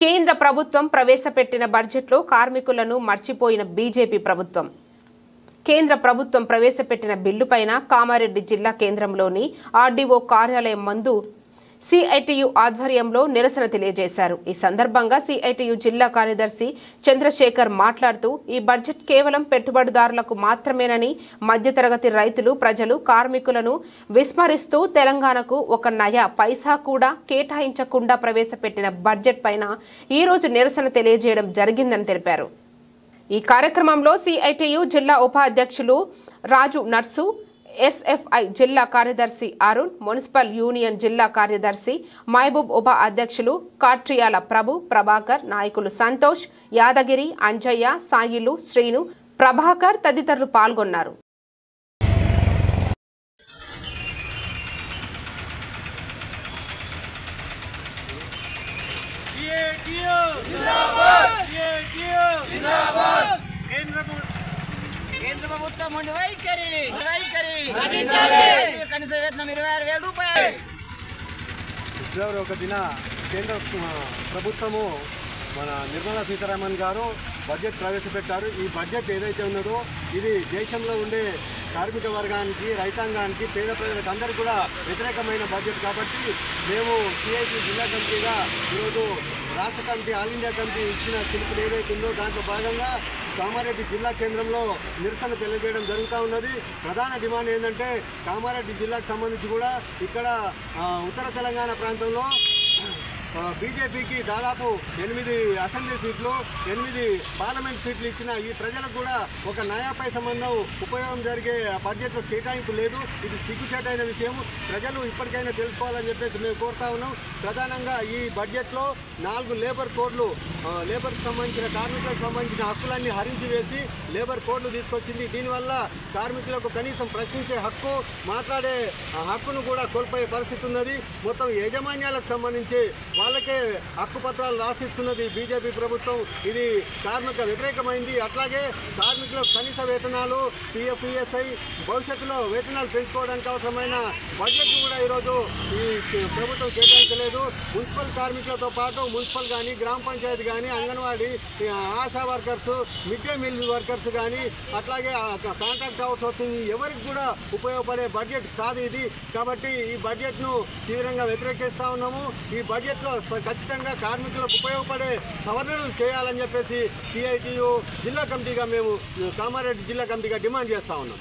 కేంద్ర ప్రభుత్వం ప్రవేశపెట్టిన బడ్జెట్లో కార్మికులను మర్చిపోయిన బీజేపీ ప్రభుత్వం. కేంద్ర ప్రభుత్వం ప్రవేశపెట్టిన బిల్లుపైన కామారెడ్డి జిల్లా కేంద్రంలోని ఆర్డీఓ కార్యాలయం ముందు సిఐటియు ఆధ్వర్యంలో నిరసన తెలియజేశారు. ఈ సందర్భంగా సిఐటియు జిల్లా కార్యదర్శి చంద్రశేఖర్ మాట్లాడుతూ ఈ బడ్జెట్ కేవలం పెట్టుబడిదారులకు మాత్రమేనని, మధ్యతరగతి రైతులు, ప్రజలు, కార్మికులను విస్మరిస్తూ తెలంగాణకు ఒక నయా పైసా కూడా కేటాయించకుండా ప్రవేశపెట్టిన బడ్జెట్ పైన ఈ రోజు నిరసన తెలియజేయడం జరిగిందని తెలిపారు. ఈ కార్యక్రమంలో సిఐటియు జిల్లా ఉపాధ్యక్షులు రాజు నర్సు, ఎస్ఎఫ్ఐ జిల్లా కార్యదర్శి అరుణ్, మున్సిపల్ యూనియన్ జిల్లా కార్యదర్శి మహబూబ్, ఉప అధ్యక్షులు కాట్రియాల ప్రభు, ప్రభాకర్, నాయకులు సంతోష్, యాదగిరి, అంజయ్య, సాయిలు, శ్రీను, ప్రభాకర్ తదితరులు పాల్గొన్నారు. కేంద్ర ప్రభుత్వం వైఖరి కనీస వేతనం 26,000 రూపాయలు. ఫిబ్రవరి 1న కేంద్ర ప్రభుత్వము మన నిర్మలా సీతారామన్ గారు బడ్జెట్ ప్రవేశపెట్టారు. ఈ బడ్జెట్ ఏదైతే ఉన్నదో ఇది దేశంలో ఉండే కార్మిక వర్గానికి, రైతాంగానికి, పేద ప్రజలకు అందరికీ కూడా వ్యతిరేకమైన బడ్జెట్ కాబట్టి మేము సిఐటి జిల్లా కమిటీగా ఈరోజు రాష్ట్ర కమిటీ, ఆల్ ఇండియా కమిటీ ఇచ్చిన పిలుపులు ఏదైతే ఉందో దాంట్లో భాగంగా కామారెడ్డి జిల్లా కేంద్రంలో నిరసన తెలియజేయడం జరుగుతూ ఉన్నది. ప్రధాన డిమాండ్ ఏంటంటే కామారెడ్డి జిల్లాకు సంబంధించి కూడా ఇక్కడ ఉత్తర తెలంగాణ ప్రాంతంలో బీజేపీకి దాదాపు 8 అసెంబ్లీ సీట్లు, 8 పార్లమెంట్ సీట్లు ఇచ్చిన ఈ ప్రజలకు కూడా ఒక నయాపై సంబంధం ఉపయోగం జరిగే బడ్జెట్లో కేటాయింపు లేదు. ఇది సిగ్గుచేటైన విషయం. ప్రజలు ఇప్పటికైనా తెలుసుకోవాలని చెప్పేసి మేము కోరుతా ఉన్నాం. ప్రధానంగా ఈ బడ్జెట్లో 4 లేబర్ కోడ్లు, లేబర్కి సంబంధించిన, కార్మికులకు సంబంధించిన హక్కులన్నీ హరించి వేసి లేబర్ కోడ్లు తీసుకొచ్చింది. దీనివల్ల కార్మికులకు కనీసం ప్రశ్నించే హక్కు, మాట్లాడే హక్కును కూడా కోల్పోయే పరిస్థితి ఉన్నది. మొత్తం యాజమాన్యాలకు సంబంధించి వాళ్ళకే హక్కు పత్రాలు రాసిస్తున్నది బీజేపీ ప్రభుత్వం. ఇది కార్మిక వ్యతిరేకమైంది. అట్లాగే కార్మికులకు కనీస వేతనాలు, పిఎఫ్, ఈఎస్ఐ, భవిష్యత్తులో వేతనాలు పెంచుకోవడానికి అవసరమైన బడ్జెట్ కూడా ఈరోజు ఈ ప్రభుత్వం కేటాయించలేదు. మున్సిపల్ కార్మికులతో పాటు మున్సిపల్ కానీ, గ్రామ పంచాయతీ కానీ, anganwadi, ASHA workers, mid day meal workers కానీ, అట్లాగే కాంట్రాక్ట్ అవుట్ సోర్సింగ్ ఎవరికి కూడా ఉపయోగపడే బడ్జెట్ కాదు ఇది. కాబట్టి ఈ బడ్జెట్ను తీవ్రంగా వ్యతిరేకిస్తూ ఉన్నాము. ఈ బడ్జెట్లో ఖచ్చితంగా కార్మికులకు ఉపయోగపడే సవరణలు చేయాలని చెప్పేసి సిఐటియు జిల్లా కమిటీగా మేము కామారెడ్డి జిల్లా కమిటీగా డిమాండ్ చేస్తా ఉన్నాం.